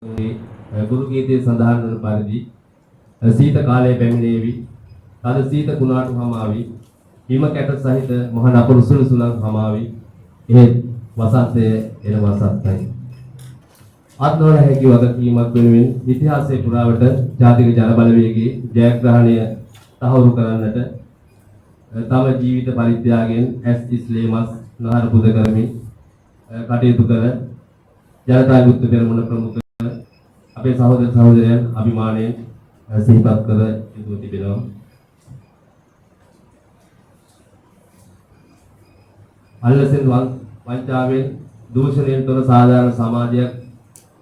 ගුරු ගීතයේ සඳහන් වන පරිදි සීත කාලයේ පැමිණේවි. තද සීත කුණාටු හමාවි. හිම කැට සහිත මහ නපුරු සුළු සුළං හමාවි. එහෙත් වසන්තයේ එන වසන්තයි. අත්නොල හැකි වගකීමක් වෙනුවෙන් ඉතිහාසයේ පුරාවට ජාතික ජන බලවේගයේ ජයග්‍රහණය තහවුරු කරන්නට තම ජීවිත පරිත්‍යාගයෙන් ඇස් ඉස්ලේමස් නහර පුද කරමින් කටයුතු කළ ජනතා විමුක්ති පෙරමුණ ප්‍රමුඛ අපේ සහෝදර සහෝදරයන් අභිමානයෙන් සිහිපත් කර යුතු තිබෙනවා. අල්ලසෙන් වංචාවෙන් දූෂණයෙන් තොර සාධාරණ සමාජයක්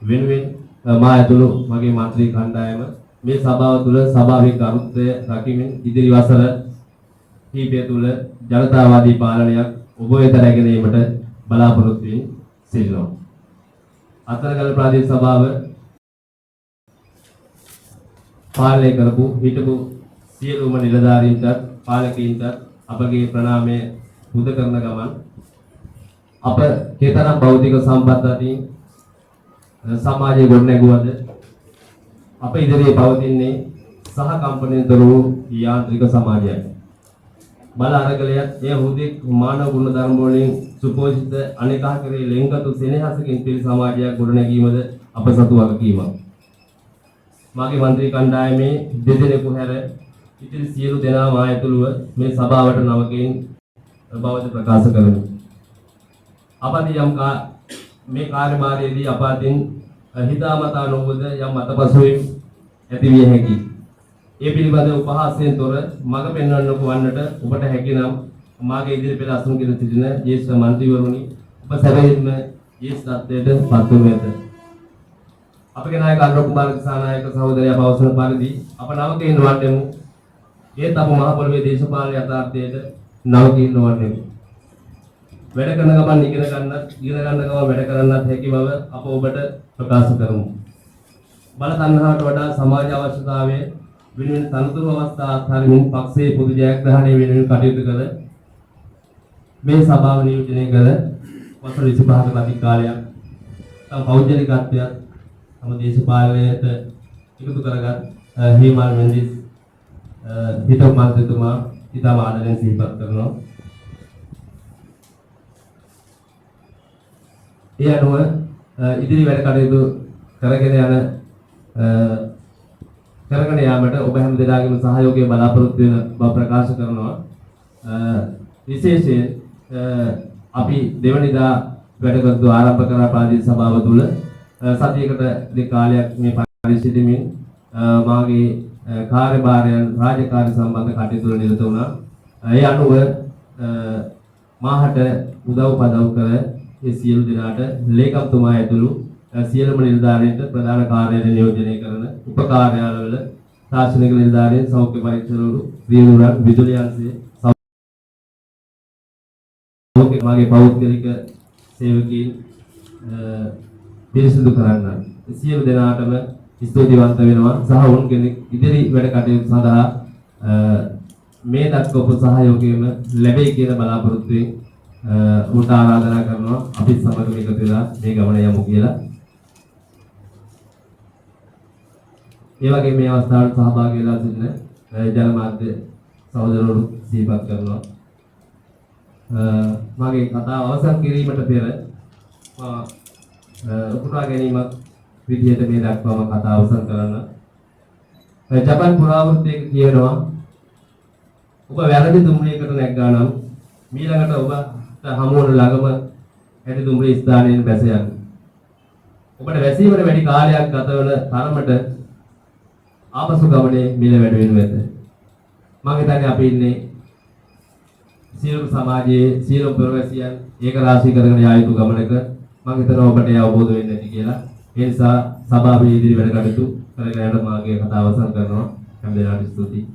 වෙනුවෙන් මා ඇතුළු මගේ මන්ත්‍රී කණ්ඩායම මේ සභාව තුළ ස්වභාවික අරුත්ය රකිමින් ඉදිරි වසර කිහිපය තුළ ජනතාවාදී පාලනයක් ඔබ වෙත රැගෙන ඒමට බලාපොරොත්තු වෙමින් සිටිනවා. අතරගල ප්‍රාදේශ සභාව පාලනය කරපු හිටපු සියලුම නිලධාරීන්ටත් පාලකීන්ටත් අපගේ ප්‍රණාමය පුද කරන ගමන් අප කේතරම් භෞතික සම්පත් අතින් සමාජයේ ගොඩනැගුවද අප ඉදිරියේ පවතින්නේ සහ කම්පණයතර වූ යාන්ත්‍රික සමාජයක්. බල අරගලයක් එය හුදෙක් මානව ගුණ ධර්ම වලින් සුපෝෂිත අනේකා කරේ ලෙන්ගතු සෙනෙහසකින් පිරි සමාජයක් ගොඩනැගීමද අප සතු වගකීමක්. මාගේ මන්ත්‍රී කණ්ඩායමේ දෙදෙනෙකු හැර ඉතිරි සියලු දෙනා මා ඇතුළුව මේ සභාවට නවකයෙන් බවද ප්‍රකාශ කරමි. අපදී යම් මේ කාර්යභාරයේදී අපාතින් හිතාමතා නොවද යම් අතපසුවීම් ඇති විය හැකියි. ඒ පිළිබඳ උපහාසයෙන් තොර මඟ පෙන්වන්නක වන්නට ඔබට හැකි නම් මාගේ ඉදිරි පෙළ අසුන් කිර සිටින ජ්‍යෙෂ්ඨ මන්ත්‍රීවරුනි ඔබ සැබවින්ම ජ්‍යෙෂ්ඨත්වයට පත් වනු ඇත. අපගේ නායක අනුර කුමාර දිසානායක සහෝදරයා පවසන පරිදි අප නවකීන් වන්නෙමු. ඒත් අප මහ පොළොවේ දේශපාලන යථාර්ථයට නවකීන් නොවන්නෙමු. වැඩ කරන ගමන් ඉගෙන ගන්න ගමන් වැඩ කරන්නත් හැකි බව අප ඔබට ප්‍රකාශ කරමු. බල තණ්හාවට වඩා සමාජ අවශ්‍යතාවයේ වෙනුවෙන් තනතුරු අවස්ථා අත්හරිමින් පක්ෂයේ පොදු ජයග්‍රහණය වෙනුවෙන් කටයුතු කළ මේ සභාව නියෝජනය කළ වසර 25ක අධික කාලයක් තම පෞද්ගලිකත්වයක් තම දේශපාලනයට එකතු කරගත් හේමල් මෙන්ඩිස් හිටපු මන්ත්‍රීතුමා ඉතාම ආදරෙන් සිහිපත් කරනවා. ඒ අනුව ඉදිරි වැඩ කටයුතු කරගෙන යාමට ඔබ හැම දෙනාගේම සහයෝගය බලාපොරොත්තු වෙන බව ප්‍රකාශ කරනවා. විශේෂයෙන් අපි දෙවනිදා වැඩ කටයුතු ආරම්භ කරන ප්‍රාදේශීය සභාව තුළ සතියකට දෙක කාලයක් මේ පරිශ්‍රයේදී මාගේ කාර්යභාරයන් රාජකාරී සම්බන්ධ කටයුතු වල නිරත වුණා. ඒ අනුව මාහට උදව් පදව් කර ඒ සියලු දෙනාට ලේකම්තුමා ඇතුළු සියලුම නිලධාරීන්ට ප්‍රධාන කාර්යාලය නියෝජනය කරන උපකාර්යාලවල තාක්ෂණික නිලධාරීන් සෞඛ්‍ය පරීක්ෂකවරු රියදුරන් විදුලි අංශයේ සෞඛ්‍ය මාගේ පෞද්ගලික සේවකීන් පිරිසිදු කරන්න සියලු දෙනාටම ස්තුතිවන්ත වෙනවා සහ වුන් කෙනෙක් ඉදිරි වැඩ කටයුතු සඳහා මේ දක්වපු සහයෝගයම ලැබෙයි කියන බලාපොරොත්තුවෙන් උන්ට ආරාධනා කරනවා අපි සමග එකතු වෙලා මේ ගමන යමු කියලා. ඒ වගේ මේ අවස්ථාවට සහභාගී වෙලා සිටින ජනමාධ්‍ය සහෝදරවරු සිහිපත් කරනවා. මගේ කතාව අවසන් කිරීමට පෙර උපුටා ගැනීමක් විදිහට මේ දක්වාම කතාව අවසන් කරන්න. ජපාන් පුරාවෘත්තයක කියනවා ඔබ වැරදි දුම්රියකට නැග්ගා නම් ඊළඟට ඔබ හමු වන ළඟම ඇති දුම්රිය ස්ථානයෙන් බැස යන්න. ඔබට වැසීමට වැඩි කාලයක් ගත වන තරමට ආපසු ගමනේ මිල වැඩි වෙනු ඇත. මම හිතන්නේ අපි ඉන්නේ සියලු සමාජයේ සියලු ප්‍රවැසියන් ඒක රාශී කරගෙන යා යුතු ගමනක මම හිතනවා ඔබට ඒ අවබෝධ වෙන්නේ නැති කියලා. ඒ නිසා සභාවේ ඉදිරි වැඩ කටයුතු කරගෙන යන මාගේ කතාව අවසන් කරනවා. හැම දිනකටම ස්තුතියි.